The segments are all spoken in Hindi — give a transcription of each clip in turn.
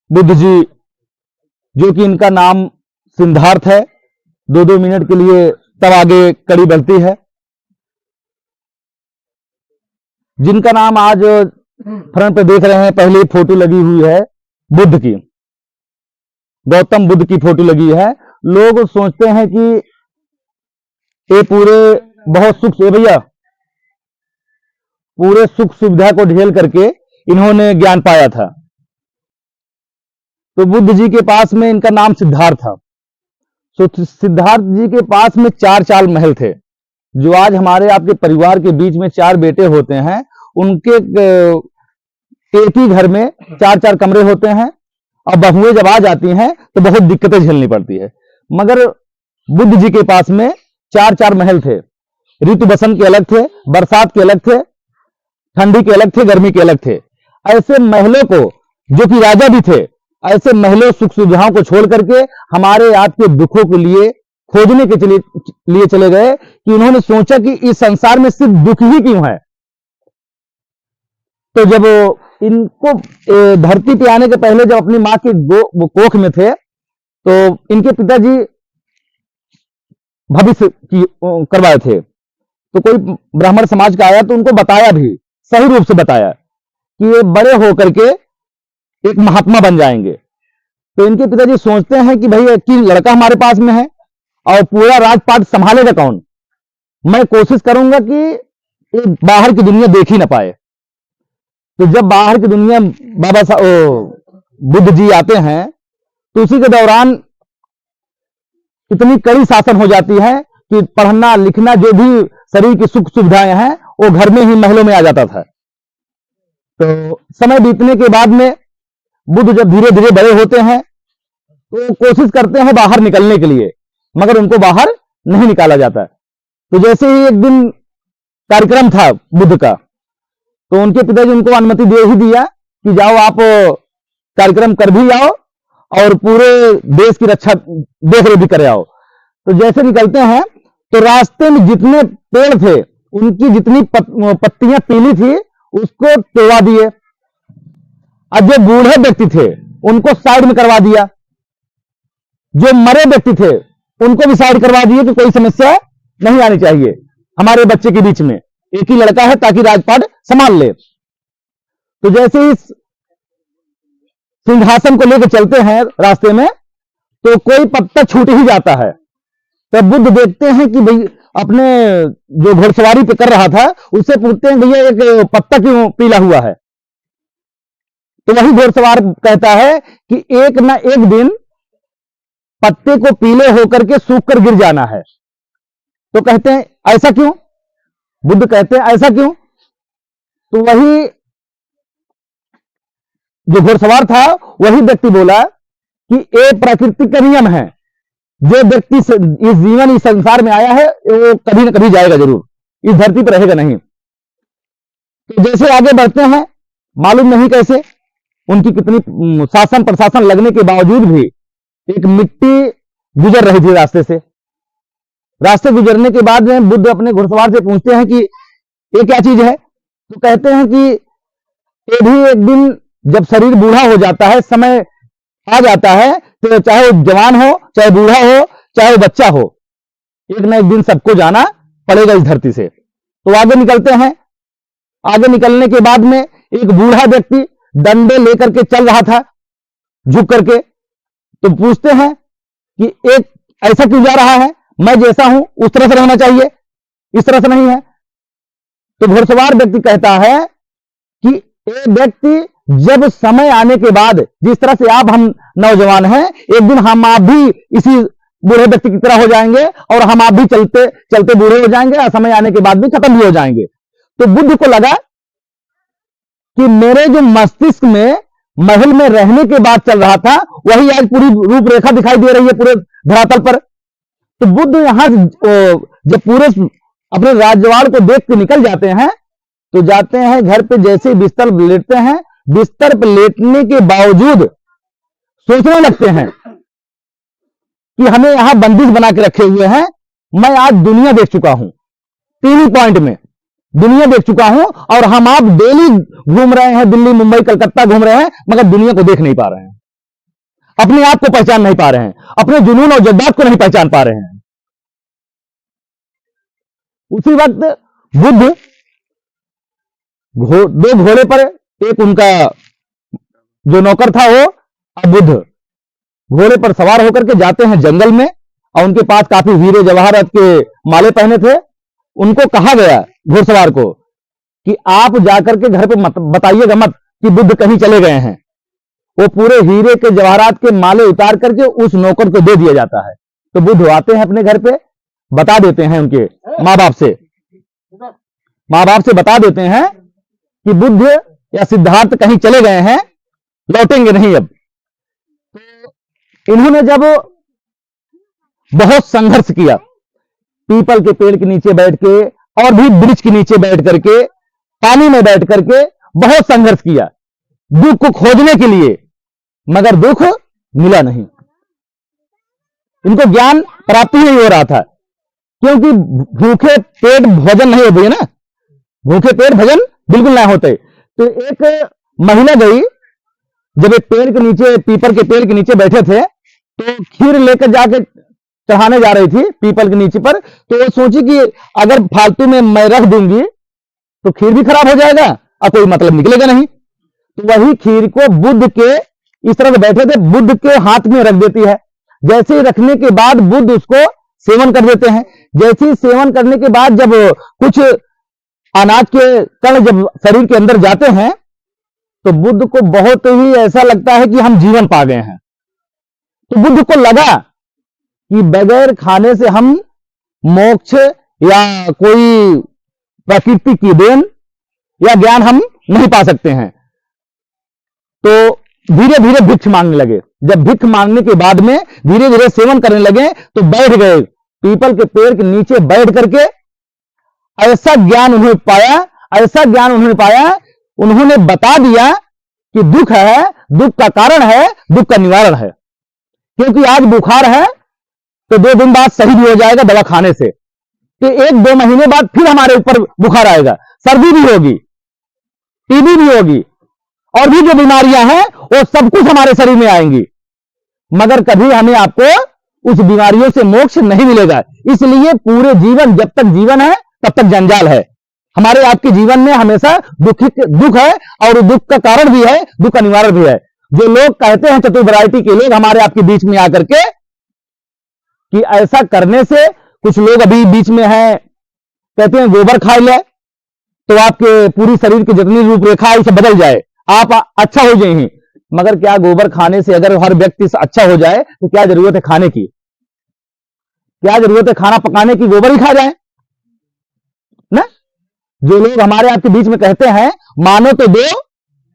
बुद्ध जी, जो कि इनका नाम सिद्धार्थ है, 2-2 मिनट के लिए तब आगे कड़ी बढ़ती है। जिनका नाम आज फ्रंट पे देख रहे हैं, पहले फोटो लगी हुई है बुद्ध की, गौतम बुद्ध की फोटो लगी है। लोग सोचते हैं कि ये पूरे बहुत सुख से भैया पूरे सुख सुविधा को ढेल करके इन्होंने ज्ञान पाया था। तो बुद्ध जी के पास में इनका नाम सिद्धार्थ था। तो सिद्धार्थ जी के पास में 4 चाल महल थे। जो आज हमारे आपके परिवार के बीच में 4 बेटे होते हैं, उनके एक ही घर में 4-4 कमरे होते हैं। और बहुएं जब आ जाती हैं तो बहुत दिक्कतें झेलनी पड़ती है। मगर बुद्ध जी के पास में 4-4 महल थे। ऋतु बसंत के अलग थे, बरसात के अलग थे, ठंडी के अलग थे, गर्मी के अलग थे। ऐसे महलों को, जो कि राजा भी थे, ऐसे महलों सुख सुविधाओं को छोड़ करके हमारे आपके दुखों के लिए खोजने के लिए चले गए कि उन्होंने सोचा कि इस संसार में सिर्फ दुख ही क्यों है। तो जब इनको धरती पे आने के पहले जब अपनी मां के कोख में थे, तो इनके पिताजी भविष्य करवाए थे। तो कोई ब्राह्मण समाज का आया तो उनको बताया भी, सही रूप से बताया कि ये बड़े होकर के एक महात्मा बन जाएंगे। तो इनके पिताजी सोचते हैं कि भाई एक लड़का हमारे पास में है और पूरा राजपाट संभालेगा कौन। मैं कोशिश करूंगा कि बाहर की दुनिया देख ही ना पाए। तो जब बाहर की दुनिया बाबा साहब बुद्ध जी आते हैं, तो उसी के दौरान इतनी कड़ी शासन हो जाती है कि पढ़ना लिखना, जो भी शरीर की सुख सुविधाएं हैं, वो घर में ही महलों में आ जाता था। तो समय बीतने के बाद में बुद्ध जब धीरे धीरे बड़े होते हैं, तो कोशिश करते हैं बाहर निकलने के लिए, मगर उनको बाहर नहीं निकाला जाता। तो जैसे ही एक दिन कार्यक्रम था बुद्ध का, तो उनके पिताजी उनको अनुमति दे ही दिया कि जाओ आप कार्यक्रम कर भी आओ और पूरे देश की रक्षा देख रेख भी करे आओ। तो जैसे निकलते हैं तो रास्ते में जितने पेड़ थे, उनकी जितनी पत्तियां पीली थी, उसको तोड़ा दिए। और जो बूढ़े व्यक्ति थे उनको साइड में करवा दिया, जो मरे व्यक्ति थे उनको भी साइड करवा दिए कि कोई समस्या नहीं आनी चाहिए हमारे बच्चे के बीच में, एक ही लड़का है ताकि राजपाट संभाल ले। तो जैसे ही सिंहासन को लेकर चलते हैं रास्ते में, तो कोई पत्ता छूट ही जाता है। तब बुद्ध देखते हैं कि भाई अपने जो घोड़सवारी पे कर रहा था उससे पूछते हैं भैया एक पत्ता क्यों पीला हुआ है। तो वही घोड़सवार कहता है कि एक ना एक दिन पत्ते को पीले होकर के सूख कर गिर जाना है। तो कहते हैं ऐसा क्यों? बुद्ध कहते हैं ऐसा क्यों? तो वही जो घोड़सवार था वही व्यक्ति बोला कि ये प्रकृति का नियम है, जो व्यक्ति इस जीवन इस संसार में आया है वो कभी ना कभी जाएगा जरूर, इस धरती पर रहेगा नहीं। तो जैसे आगे बढ़ते हैं, मालूम नहीं कैसे उनकी कितनी शासन प्रशासन लगने के बावजूद भी एक मिट्टी गुजर रही थी रास्ते से। रास्ते गुजरने के बाद में बुद्ध अपने घुड़सवार से पूछते हैं कि ये क्या चीज है। तो कहते हैं कि ये भी एक दिन जब शरीर बूढ़ा हो जाता है, समय आ जाता है, तो चाहे वो जवान हो, चाहे बूढ़ा हो, चाहे वो बच्चा हो, एक ना एक दिन सबको जाना पड़ेगा इस धरती से। तो आगे निकलते हैं। आगे निकलने के बाद में एक बूढ़ा व्यक्ति डंडे लेकर के चल रहा था झुक करके। तो पूछते हैं कि एक ऐसा क्यों जा रहा है, मैं जैसा हूं उस तरह से रहना चाहिए, इस तरह से नहीं है। तो घुड़सवार व्यक्ति कहता है कि एक व्यक्ति जब समय आने के बाद, जिस तरह से आप हम नौजवान हैं, एक दिन हम आप भी इसी बूढ़े व्यक्ति की तरह हो जाएंगे और हम आप भी चलते चलते बूढ़े हो जाएंगे और समय आने के बाद भी खत्म भी हो जाएंगे। तो बुद्ध को लगा कि मेरे जो मस्तिष्क में महल में रहने के बाद चल रहा था, वही आज पूरी रूपरेखा दिखाई दे रही है पूरे धरातल पर। तो बुद्ध यहां जब पूरे अपने राजवाड़ को देख के निकल जाते हैं, तो जाते हैं घर पे, जैसे बिस्तर लेटते हैं, बिस्तर पर लेटने के बावजूद सोचने लगते हैं कि हमें यहां बंदिश बना के रखे हुए हैं। मैं आज दुनिया देख चुका हूं, 3 पॉइंट में दुनिया देख चुका हूं, और हम आप डेली घूम रहे हैं, दिल्ली मुंबई कलकत्ता घूम रहे हैं, मगर दुनिया को देख नहीं पा रहे हैं। अपने आप को पहचान नहीं पा रहे हैं, अपने जुनून और जज्बात को नहीं पहचान पा रहे हैं। उसी वक्त बुद्ध दो घोड़े पर, एक उनका जो नौकर था वो, अब बुद्ध घोड़े पर सवार होकर के जाते हैं जंगल में, और उनके पास काफी हीरे जवाहरात के माले पहने थे। उनको कहा गया घोड़सवार को कि आप जाकर के घर पे मत बताइएगा मत कि बुद्ध कहीं चले गए हैं। वो पूरे हीरे के जवाहरात के माले उतार करके उस नौकर को दे दिया जाता है। तो बुद्ध आते हैं अपने घर पे, बता देते हैं उनके माँ बाप से बता देते हैं कि बुद्ध या सिद्धार्थ कहीं चले गए हैं, लौटेंगे नहीं अब। तो इन्होंने जब बहुत संघर्ष किया, पीपल के पेड़ के नीचे बैठ के और भी वृक्ष के नीचे बैठ करके, पानी में बैठ करके बहुत संघर्ष किया दुख को खोजने के लिए, मगर दुख मिला नहीं। इनको ज्ञान प्राप्ति नहीं हो रहा था, क्योंकि भूखे पेट भोजन नहीं होते ना, भूखे पेट भोजन बिल्कुल नहीं होते। तो एक महिला गई, जब एक पेड़ के नीचे, पीपल के पेड़ के नीचे बैठे थे, तो खीर लेकर जाके चढ़ाने जा रही थी पीपल के नीचे पर। तो वो सोची कि अगर फालतू में मैं रख दूंगी तो खीर भी खराब हो जाएगा और कोई मतलब निकलेगा नहीं। तो वही खीर को बुद्ध के, इस तरह से बैठे थे, बुद्ध के हाथ में रख देती है। जैसे ही रखने के बाद बुद्ध उसको सेवन कर देते हैं। जैसे ही सेवन करने के बाद जब कुछ अनाज के कण जब शरीर के अंदर जाते हैं, तो बुद्ध को बहुत ही ऐसा लगता है कि हम जीवन पा गए हैं। तो बुद्ध को लगा कि बगैर खाने से हम मोक्ष या कोई प्रकृति की देन या ज्ञान हम नहीं पा सकते हैं। तो धीरे धीरे भिक्ष मांगने लगे। जब भिक्ष मांगने के बाद में धीरे धीरे सेवन करने लगे, तो बैठ गए पीपल के पेड़ के नीचे बैठ करके। ऐसा ज्ञान उन्होंने पाया, ऐसा ज्ञान उन्होंने पाया, उन्होंने बता दिया कि दुख है, दुख का कारण है, दुख का निवारण है। क्योंकि आज बुखार है तो 2 दिन बाद सही भी हो जाएगा दवा खाने से, तो 1-2 महीने बाद फिर हमारे ऊपर बुखार आएगा, सर्दी भी होगी, टीबी भी होगी, और भी जो बीमारियां हैं वो सब कुछ हमारे शरीर में आएंगी, मगर कभी हमें आपको उस बीमारियों से मोक्ष नहीं मिलेगा। इसलिए पूरे जीवन, जब तक जीवन है तब तक जंजाल है। हमारे आपके जीवन में हमेशा दुख है, और दुख का कारण भी है, दुख का निवारण भी है। जो लोग कहते हैं चतुर वैरायटी के लोग हमारे आपके बीच में आकर के कि ऐसा करने से, कुछ लोग अभी बीच में हैं कहते हैं गोबर खा ले तो आपके पूरी शरीर की जितनी रूपरेखा है उसे बदल जाए, आप अच्छा हो जाएंगे। मगर क्या गोबर खाने से अगर हर व्यक्ति अच्छा हो जाए तो क्या जरूरत है खाने की? क्या जरूरत है खाना पकाने की? गोबर ही खा जाए ना। जो लोग हमारे आपके बीच में कहते हैं मानो तो दो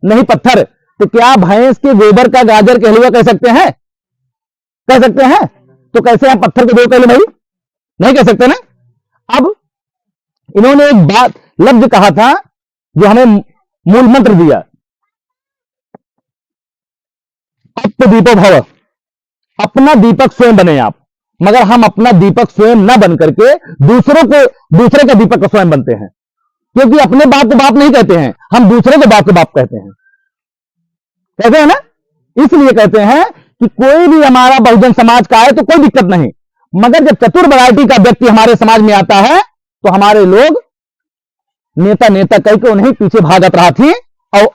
नहीं पत्थर, तो क्या भैंस के गोबर का गाजर के हलवा कह सकते हैं? कह सकते हैं? तो कैसे हम पत्थर को दो कह ले भाई? नहीं कह सकते ना। अब इन्होंने एक बात लफ्ज कहा था जो हमें मूल मंत्र दिया, अप दीपो भव, अपना दीपक स्वयं बने आप। मगर हम अपना दीपक स्वयं ना बन करके दूसरे का दीपक स्वयं बनते हैं, क्योंकि अपने बाप को बाप नहीं कहते हैं, हम दूसरे को बाप कहते हैं, कहते हैं ना। इसलिए कहते हैं कि कोई भी हमारा बहुजन समाज का है तो कोई दिक्कत नहीं, मगर जब चतुर वैरायटी का व्यक्ति हमारे समाज में आता है तो हमारे लोग नेता कह के उन्हें पीछे भागत रहा थी और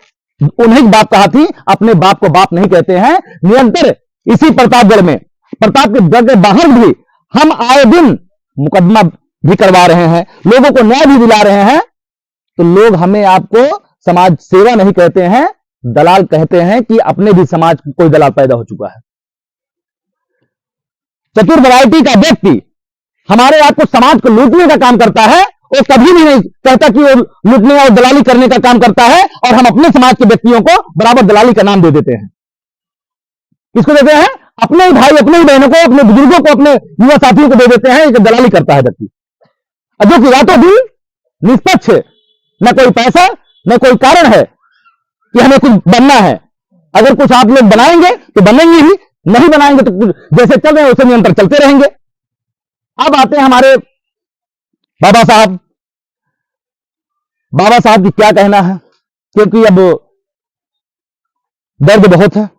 उन्हें बाप कहा थी, अपने बाप को बाप नहीं कहते हैं। निरंतर इसी प्रतापगढ़ में, प्रताप के गढ़ के बाहर भी हम आए दिन मुकदमा भी करवा रहे हैं, लोगों को न्याय भी दिला रहे हैं। तो लोग हमें आपको समाज सेवा नहीं कहते हैं, दलाल कहते हैं कि अपने भी समाज में कोई दलाल पैदा हो चुका है। चतुर वैरायटी का व्यक्ति हमारे आपको समाज को लूटने का काम करता है, वो कभी भी नहीं कहता कि वो लूटने और दलाली करने का काम करता है, और हम अपने समाज के व्यक्तियों को बराबर दलाली का नाम दे देते हैं। किसको देते हैं? अपने ही भाई, अपने ही बहनों को, अपने बुजुर्गों को, अपने युवा साथियों को दे देते हैं कि दलाली करता है व्यक्ति, जो कि रातों दिन निष्पक्ष है, न कोई पैसा न कोई कारण है कि हमें कुछ बनना है। अगर कुछ आप लोग बनाएंगे तो बनेंगे ही, नहीं बनाएंगे तो जैसे चल रहे हैं उसे निरंतर चलते रहेंगे। अब आते हैं हमारे बाबा साहब की क्या कहना है, क्योंकि अब दर्द बहुत है।